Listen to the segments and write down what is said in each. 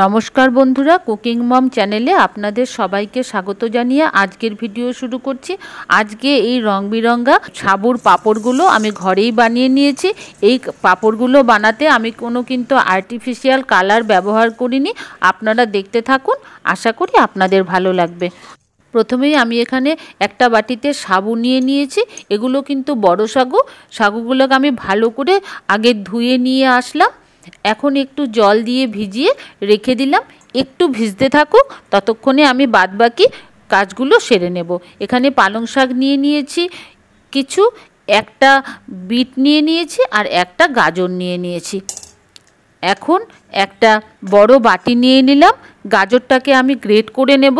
নমস্কার বন্ধুরা, কুকিং মম চ্যানেলে আপনাদের সবাইকে স্বাগত জানিয়ে আজকের ভিডিও শুরু করছি। আজকে এই রং বিরঙ্গা সাবুর পাঁপড়গুলো আমি ঘরেই বানিয়ে নিয়েছি। এই পাঁপড়গুলো বানাতে আমি কিন্তু আর্টিফিশিয়াল কালার ব্যবহার করিনি। আপনারা দেখতে থাকুন, আশা করি আপনাদের ভালো লাগবে। প্রথমেই আমি এখানে একটা বাটিতে সাবু নিয়ে নিয়েছি। এগুলো কিন্তু বড় সাগুগুলোকে আমি ভালো করে আগে ধুয়ে নিয়ে আসলাম। এখন একটু জল দিয়ে ভিজিয়ে রেখে দিলাম, একটু ভিজতে থাকুক, ততক্ষণে আমি বাদবাকি কাজগুলো সেরে নেব। এখানে পালং শাক নিয়ে নিয়েছি কিছু, একটা বিট নিয়ে নিয়েছি আর একটা গাজর নিয়ে নিয়েছি। এখন একটা বড় বাটি নিয়ে নিলাম, গাজরটাকে আমি গ্রেট করে নেব।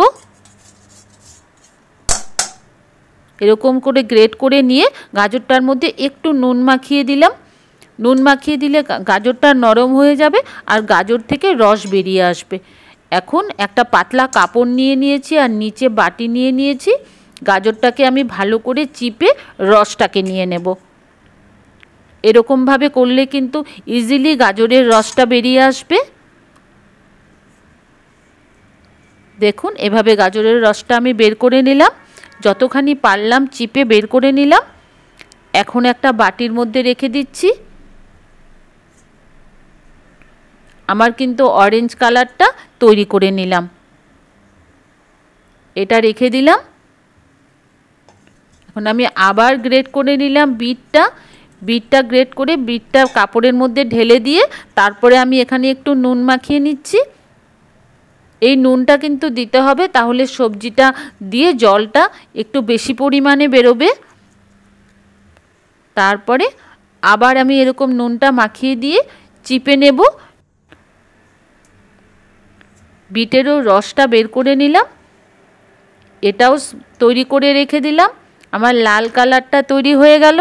এরকম করে গ্রেট করে নিয়ে গাজরটার মধ্যে একটু নুন মাখিয়ে দিলাম। নুন মাখিয়ে দিলে গাজরটা নরম হয়ে যাবে আর গাজর থেকে রস বেরিয়ে আসবে। এখন একটা পাতলা কাপড় নিয়ে নিয়েছি আর নিচে বাটি নিয়ে নিয়েছি। গাজরটাকে আমি ভালো করে চিপে রসটাকে নিয়ে নেব। এরকমভাবে করলে কিন্তু ইজিলি গাজরের রসটা বেরিয়ে আসবে। দেখুন, এভাবে গাজরের রসটা আমি বের করে নিলাম, যতখানি পারলাম চিপে বের করে নিলাম। এখন একটা বাটির মধ্যে রেখে দিচ্ছি। আমার কিন্তু অরেঞ্জ কালারটা তৈরি করে নিলাম, এটা রেখে দিলাম। এখন আমি আবার গ্রেট করে নিলাম বিটটা গ্রেট করে বিটটা কাপড়ের মধ্যে ঢেলে দিয়ে তারপরে আমি এখানে একটু নুন মাখিয়ে নিচ্ছি। এই নুনটা কিন্তু দিতে হবে, তাহলে সবজিটা দিয়ে জলটা একটু বেশি পরিমাণে বেরোবে। তারপরে আবার আমি এরকম নুনটা মাখিয়ে দিয়ে চিপে নেব। বিটেরও রসটা বের করে নিলাম, এটাও তৈরি করে রেখে দিলাম। আমার লাল কালারটা তৈরি হয়ে গেল।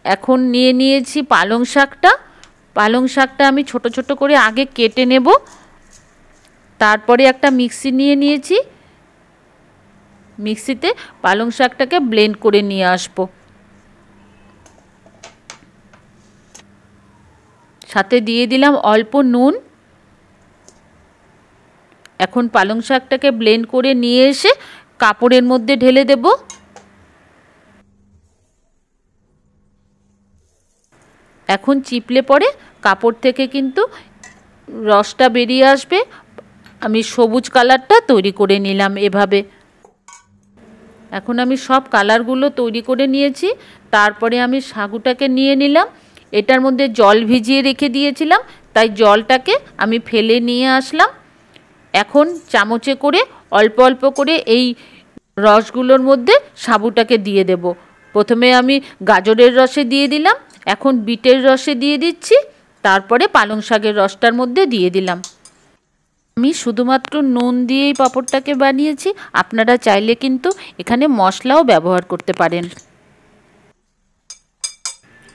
এখন নিয়ে নিয়েছি পালং শাকটা আমি ছোট ছোট করে আগে কেটে নেব। তারপরে একটা মিক্সি নিয়ে নিয়েছি, মিক্সিতে পালং শাকটাকে ব্লেন্ড করে নিয়ে আসবো। সাথে দিয়ে দিলাম অল্প নুন। এখন পালং শাকটাকে ব্লেন্ড করে নিয়ে এসে কাপড়ের মধ্যে ঢেলে দেব। এখন চিপলে পরে কাপড় থেকে কিন্তু রসটা বেরিয়ে আসবে। আমি সবুজ কালারটা তৈরি করে নিলাম এভাবে। এখন আমি সব কালারগুলো তৈরি করে নিয়েছি। তারপরে আমি সাগুটাকে নিয়ে নিলাম। এটার মধ্যে জল ভিজিয়ে রেখে দিয়েছিলাম, তাই জলটাকে আমি ফেলে নিয়ে আসলাম। এখন চামচে করে অল্প অল্প করে এই রসগুলোর মধ্যে সাবুটাকে দিয়ে দেব। প্রথমে আমি গাজরের রসে দিয়ে দিলাম, এখন বিটের রসে দিয়ে দিচ্ছি, তারপরে পালং শাকের রসটার মধ্যে দিয়ে দিলাম। আমি শুধুমাত্র নুন দিয়েই পাঁপড়টাকে বানিয়েছি, আপনারা চাইলে কিন্তু এখানে মশলাও ব্যবহার করতে পারেন।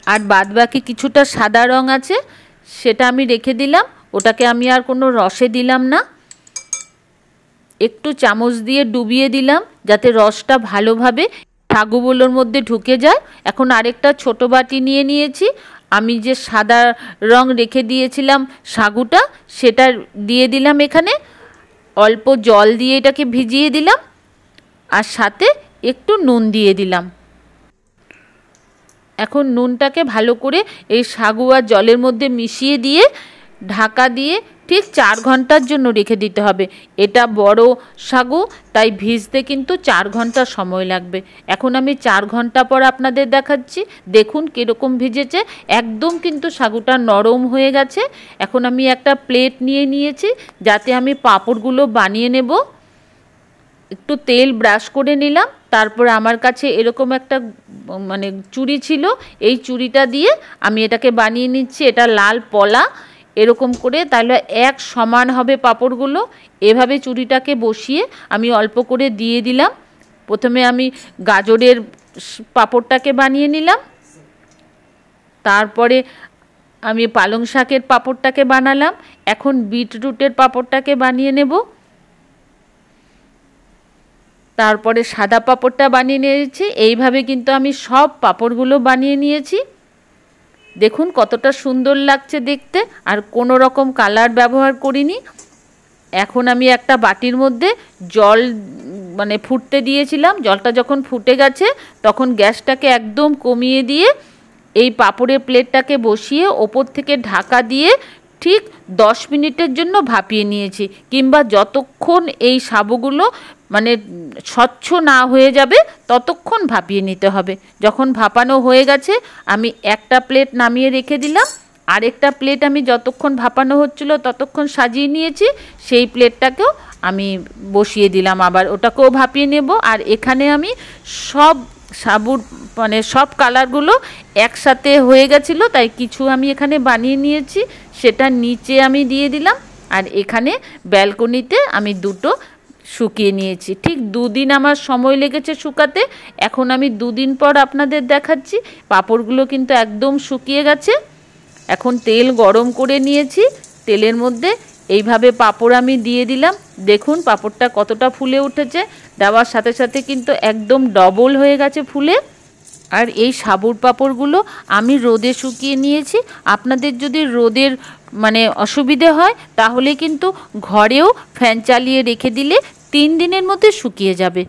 আর বাদবাকি কিছুটা সাদা রং আছে, সেটা আমি রেখে দিলাম। ওটাকে আমি আর কোনো রসে দিলাম না, একটু চামচ দিয়ে ডুবিয়ে দিলাম যাতে রসটা ভালোভাবে সাগুগুলোর মধ্যে ঢুকে যায়। এখন আরেকটা ছোট বাটি নিয়ে নিয়েছি। আমি যে সাদা রং রেখে দিয়েছিলাম সাগুটা, সেটা দিয়ে দিলাম এখানে। অল্প জল দিয়ে এটাকে ভিজিয়ে দিলাম আর সাথে একটু নুন দিয়ে দিলাম। এখন নুনটাকে ভালো করে এই সাগু আর জলের মধ্যে মিশিয়ে দিয়ে ঢাকা দিয়ে ঠিক 4 ঘন্টার জন্য রেখে দিতে হবে। এটা বড় সাগু, তাই ভিজতে কিন্তু 4 ঘন্টা সময় লাগবে। এখন আমি 4 ঘন্টা পর আপনাদের দেখাচ্ছি। দেখুন কীরকম ভিজেছে, একদম কিন্তু সাগুটা নরম হয়ে গেছে। এখন আমি একটা প্লেট নিয়ে নিয়েছি যাতে আমি পাঁপড়গুলো বানিয়ে নেব। একটু তেল ব্রাশ করে নিলাম। তারপর আমার কাছে এরকম একটা চুড়ি ছিল, এই চুড়িটা দিয়ে আমি এটাকে বানিয়ে নিচ্ছি। এটা লাল পলা, এরকম করে তাহলে এক সমান হবে পাঁপড়গুলো। এভাবে চুড়িটাকে বসিয়ে আমি অল্প করে দিয়ে দিলাম। প্রথমে আমি গাজরের পাঁপড়টাকে বানিয়ে নিলাম, তারপরে আমি পালং শাকের পাঁপড়টাকে বানালাম। এখন বিটরুটের পাঁপড়টাকে বানিয়ে নেব। তারপরে সাদা পাঁপড়টা বানিয়ে নিয়েছি। এইভাবে কিন্তু আমি সব পাঁপড়গুলো বানিয়ে নিয়েছি। দেখুন কতটা সুন্দর লাগছে দেখতে, আর কোনো রকম কালার ব্যবহার করিনি। এখন আমি একটা বাটির মধ্যে জল মানে ফুটতে দিয়েছিলাম। জলটা যখন ফুটে গেছে তখন গ্যাসটাকে একদম কমিয়ে দিয়ে এই পাঁপড়ের প্লেটটাকে বসিয়ে ওপর থেকে ঢাকা দিয়ে ঠিক 10 মিনিটের জন্য ভাপিয়ে নিয়েছি, কিংবা যতক্ষণ এই সাবুগুলো মানে স্বচ্ছ না হয়ে যাবে ততক্ষণ ভাপিয়ে নিতে হবে। যখন ভাপানো হয়ে গেছে আমি একটা প্লেট নামিয়ে রেখে দিলাম, আরেকটা প্লেট আমি যতক্ষণ ভাপানো হচ্ছিল ততক্ষণ সাজিয়ে নিয়েছি, সেই প্লেটটাকেও আমি বসিয়ে দিলাম, আবার ওটাকেও ভাপিয়ে নেব। আর এখানে আমি সব সাবুর মানে সব কালারগুলো একসাথে হয়ে গেছিলো, তাই কিছু আমি এখানে বানিয়ে নিয়েছি, সেটা নিচে আমি দিয়ে দিলাম। আর এখানে ব্যালকনিতে আমি দুটো শুকিয়ে নিয়েছি। ঠিক 2 দিন আমার সময় লেগেছে শুকাতে। এখন আমি 2 দিন পর আপনাদের দেখাচ্ছি। পাঁপড়গুলো কিন্তু একদম শুকিয়ে গেছে। এখন তেল গরম করে নিয়েছি, তেলের মধ্যে এইভাবে পাঁপড় আমি দিয়ে দিলাম। দেখুন পাঁপড়টা কতটা ফুলে উঠেছে, দেওয়ার সাথে সাথে কিন্তু একদম ডবল হয়ে গেছে ফুলে। আর এই সাবুর পাঁপড়গুলো আমি রোদে শুকিয়ে নিয়েছি। আপনাদের যদি রোদের মানে অসুবিধে হয় তাহলে কিন্তু ঘরেও ফ্যান চালিয়ে রেখে দিলে 3 দিনের মধ্যে শুকিয়ে যাবে।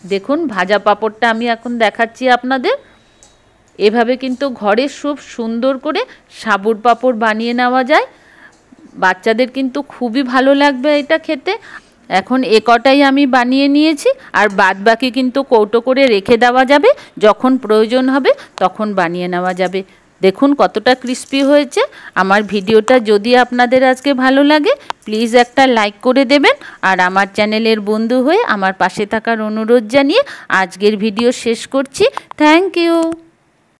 দেখুন ভাজা পাঁপড়টা আমি এখন দেখাচ্ছি আপনাদের। এভাবে কিন্তু ঘরে খুব সুন্দর করে সাবুর পাঁপড় বানিয়ে নেওয়া যায়। বাচ্চাদের কিন্তু খুবই ভালো লাগবে এটা খেতে। এখন এ কটাই আমি বানিয়ে নিয়েছি, আর বাদ বাকি কিন্তু কৌটো করে রেখে দেওয়া যাবে, যখন প্রয়োজন হবে তখন বানিয়ে নেওয়া যাবে। দেখুন কতটা ক্রিস্পি হয়েছে। আমার ভিডিওটা যদি আপনাদের আজকে ভালো লাগে প্লিজ একটা লাইক করে দেবেন, আর আমার চ্যানেলের বন্ধু হয়ে আমার পাশে থাকার অনুরোধ জানিয়ে আজকের ভিডিও শেষ করছি। Thank you.